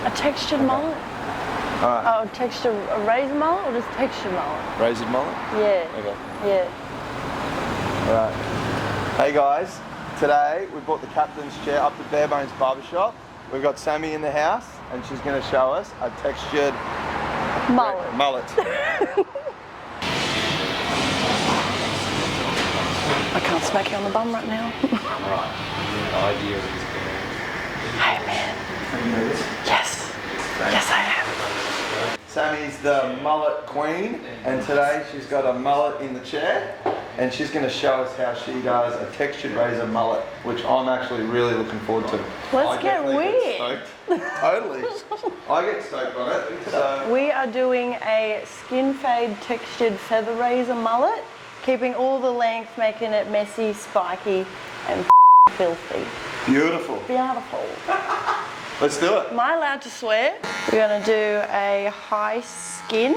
A textured mullet? Alright. Oh, a razor mullet or just textured mullet? Razored mullet? Yeah. Okay. Yeah. Alright. Hey guys, today we brought the captain's chair up to Barebones Barbershop. We've got Sammy in the house and she's going to show us a textured mullet. I can't smack you on the bum right now. Alright. The idea is Hey man. Yes. Yes I am. Sammy's the mullet queen, and today she's got a mullet in the chair, and she's going to show us how she does a textured razor mullet, which I'm actually really looking forward to. Let's get weird. Totally. I get stoked on it. So. We are doing a skin fade textured feather razor mullet, keeping all the length, making it messy, spiky, and filthy. Beautiful. Beautiful. Let's do it. Am I allowed to swear? We're going to do a high skin,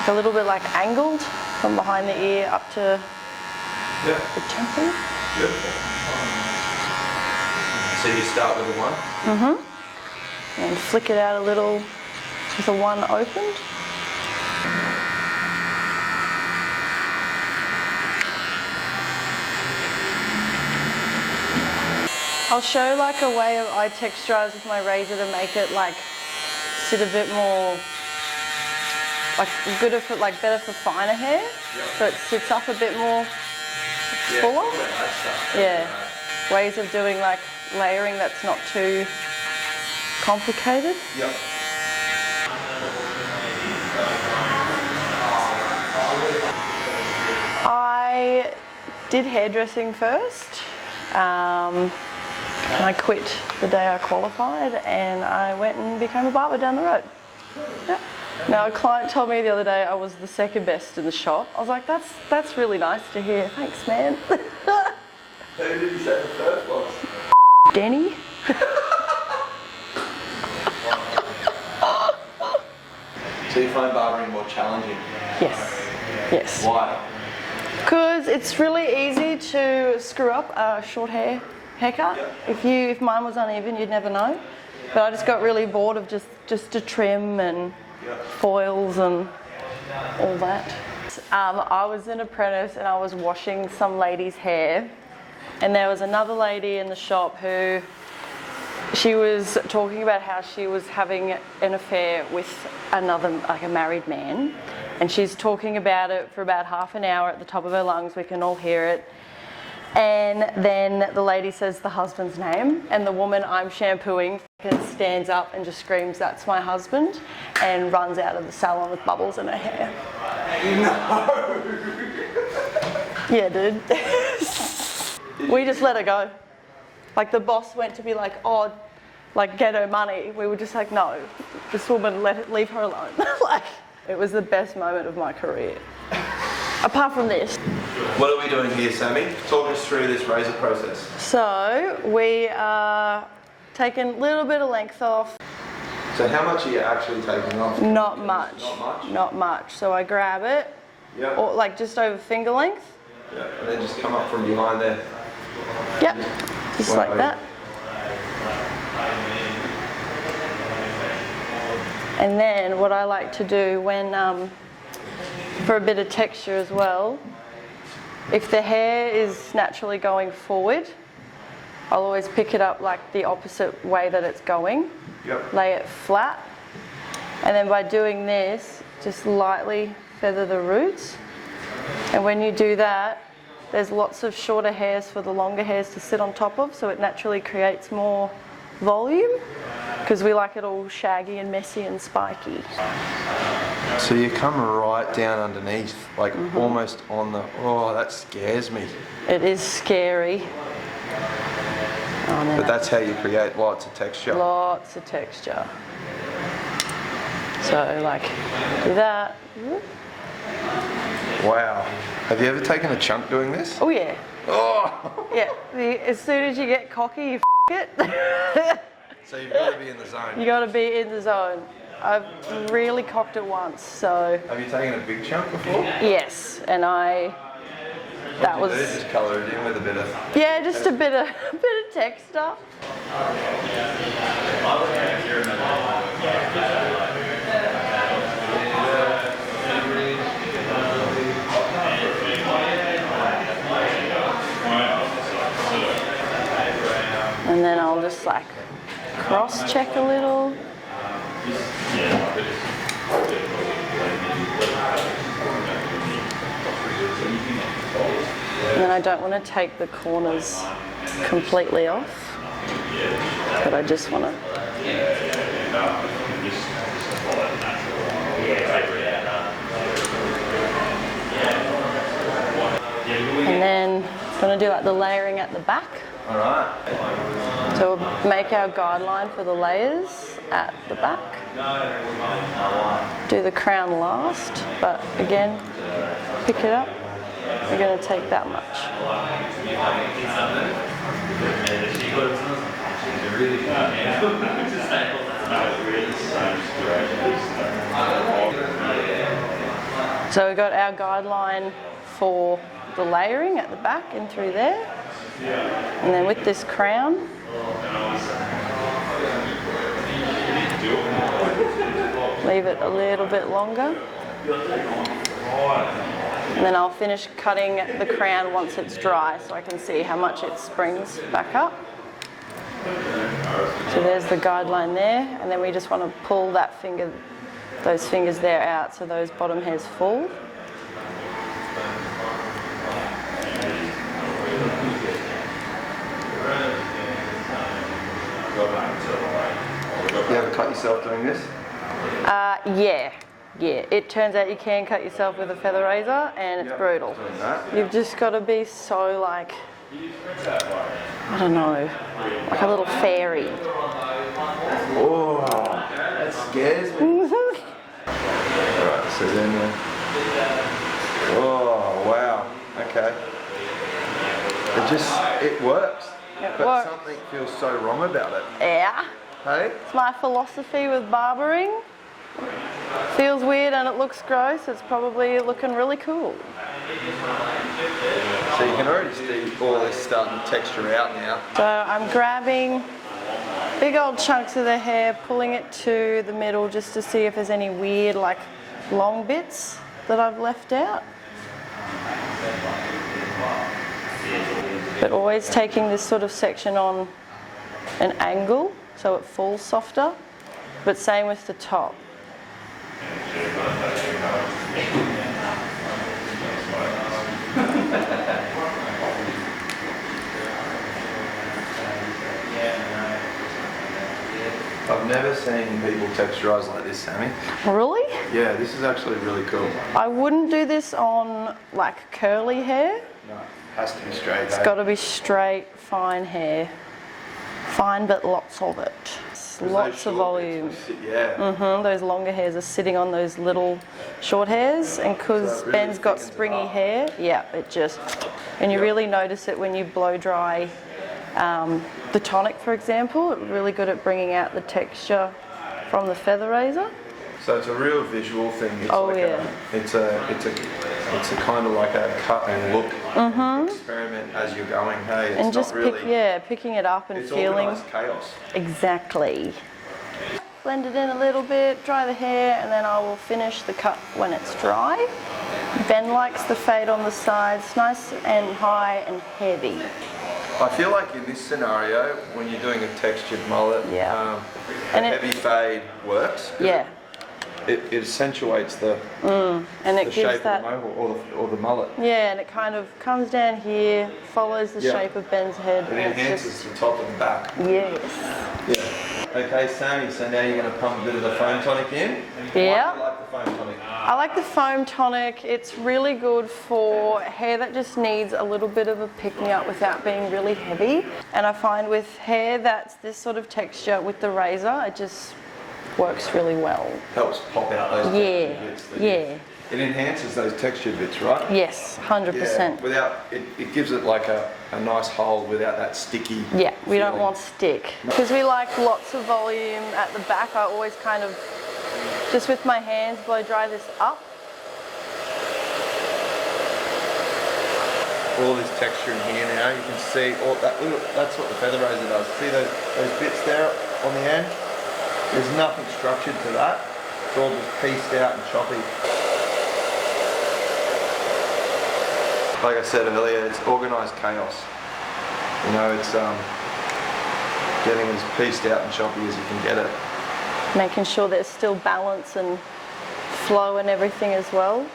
a little bit like angled from behind the ear up to the temple. Beautiful. So you start with a one? Mm-hmm. And flick it out a little with a one opened. I'll show like a way of I texturize with my razor to make it like sit a bit more like better for finer hair. Yep. So it sits up a bit more fuller. Yeah. Ways of doing like layering that's not too complicated. Yep. I did hairdressing first. I quit the day I qualified and I went and became a barber down the road. Yeah. Now a client told me the other day I was the second best in the shop. I was like, that's really nice to hear. Thanks, man. Who did you say the first was? Denny. So you find barbering more challenging? Yes. Yes. Why? Because it's really easy to screw up a short haircut. Yep. If mine was uneven, you'd never know. But I just got really bored of just a trim and foils and all that. I was an apprentice and I was washing some lady's hair, and there was another lady in the shop who she was talking about how she was having an affair with another, like a married man, and she's talking about it for about half an hour at the top of her lungs. We can all hear it. And then the lady says the husband's name, and the woman I'm shampooing stands up and just screams, "That's my husband," and runs out of the salon with bubbles in her hair. No! Yeah, dude. We just let her go. Like the boss went to be like, "Oh, like get her money." We were just like, "No, this woman, leave her alone." Like, it was the best moment of my career. Apart from this. What are we doing here, Sammy? Talk us through this razor process. So we are taking a little bit of length off. So how much are you actually taking off? Not much. Not much? Not much. So I grab it, or like just over finger length. Yeah, and then just come up from behind there. Yep, just like that. And then what I like to do when, for a bit of texture as well, if the hair is naturally going forward, I'll always pick it up like the opposite way that it's going. Yep. Lay it flat. And then by doing this, just lightly feather the roots. And when you do that, there's lots of shorter hairs for the longer hairs to sit on top of, so it naturally creates more volume, because we like it all shaggy and messy and spiky. So you come right down underneath, like almost on the, oh, that scares me. It is scary. Oh, but that's how you create lots of texture. Lots of texture. So like, do that. Wow. Have you ever taken a chunk doing this? Oh yeah. Oh! Yeah, as soon as you get cocky, you it. So you've got to be in the zone. You got to be in the zone. I've really cocked it once, so. Have you taken a big chunk before? Yes, and that was. Just colour it in with a bit of. Yeah, just a bit of texture. cross-check a little. And then I don't want to take the corners completely off, but I just want to. And then I'm going to do like the layering at the back. All right. So we'll make our guideline for the layers at the back. Do the crown last, but again, pick it up. We're going to take that much. So we've got our guideline for the layering at the back and through there. And then with this crown, leave it a little bit longer. And then I'll finish cutting the crown once it's dry so I can see how much it springs back up. So there's the guideline there, and then we just want to pull that finger, those fingers there out so those bottom hairs fall. You ever cut yourself doing this? Yeah. It turns out you can cut yourself with a feather razor, and it's brutal. You've just got to be so like, I don't know, like a little fairy. Oh, that scares me. Alright, so then, oh wow, okay. It works. But something feels so wrong about it. Yeah. Hey? It's my philosophy with barbering. Feels weird and it looks gross. It's probably looking really cool. So you can already see all this starting to texture out now. So I'm grabbing big old chunks of the hair, pulling it to the middle just to see if there's any weird like long bits that I've left out. But always taking this sort of section on an angle so it falls softer, but same with the top. I've never seen people texturise like this, Sammy. Really? Yeah, this is actually really cool. I wouldn't do this on like curly hair. No, it has to be straight. It's got to be straight, fine hair. Fine, but lots of it. Lots of volume. Yeah. Those longer hairs are sitting on those little short hairs, and because really Ben's got springy hair, yeah, it just, and you really notice it when you blow dry the tonic, for example. It's really good at bringing out the texture from the feather razor. So it's a real visual thing. It's it's a kind of like a cut and look experiment as you're going. Hey, it's and just not really, picking it up and it's feeling organised chaos. Exactly. Blend it in a little bit, dry the hair, and then I will finish the cut when it's dry. Ben likes the fade on the sides, nice and high and heavy. I feel like in this scenario, when you're doing a textured mullet, a heavy fade works. Yeah. It accentuates the and it gives shape that, of the mohawk or the mullet. Yeah, and it kind of comes down here, follows the shape of Ben's head. It enhances the top and the back. Yes. Yeah. Okay, Sammy, so now you're going to pump a bit of the foam tonic in. Yeah. Why do you like the foam tonic? I like the foam tonic. It's really good for hair that just needs a little bit of a pick-me-up without being really heavy. And I find with hair that's this sort of texture with the razor, it just works really well. Helps pop out those textured bits. It enhances those textured bits, right? Yes, 100%. Yeah, without it gives it like a nice hold without that sticky. Yeah, we don't feeling. want stick. Because we like lots of volume at the back, I always kind of, just with my hands, blow dry this up. All this texture in here now, you can see all that. Look, that's what the feather razor does. See those bits there on the end? There's nothing structured to that. It's all just pieced out and choppy. Like I said earlier, it's organised chaos. You know, it's getting as pieced out and choppy as you can get it. Making sure there's still balance and flow and everything as well.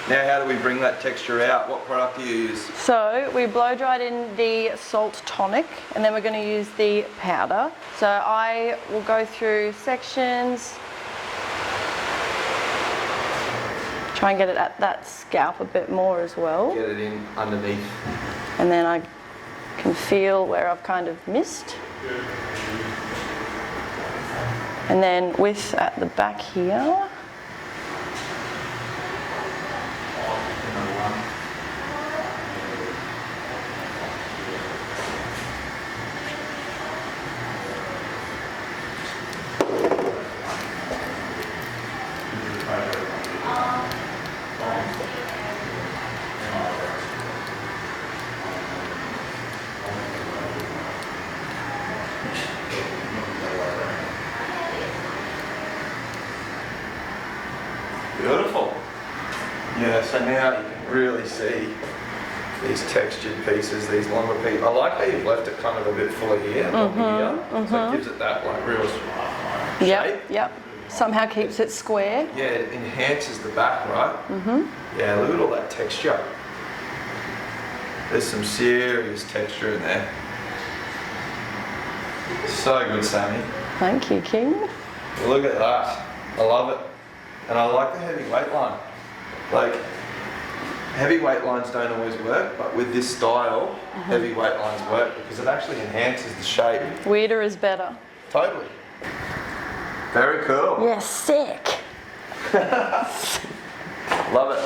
Now how do we bring that texture out? What product do you use? So we blow dried in the salt tonic and then we're going to use the powder. So I will go through sections, try and get it at that scalp a bit more as well. Get it in underneath. And then I can feel where I've kind of missed. And then with at the back here. Beautiful. Yeah, so now you can really see these textured pieces, these longer pieces. I like how you've left it kind of a bit fuller here, so it gives it that like real shape. Yep. Somehow keeps it square. Yeah, it enhances the back, right? Yeah, look at all that texture. There's some serious texture in there. So good, Sammy. Thank you, King. Look at that. I love it. And I like the heavy weight line. Like, heavy weight lines don't always work, but with this style, heavy weight lines work because it actually enhances the shape. Weirder is better. Totally. Very cool. Yeah, sick. Love it.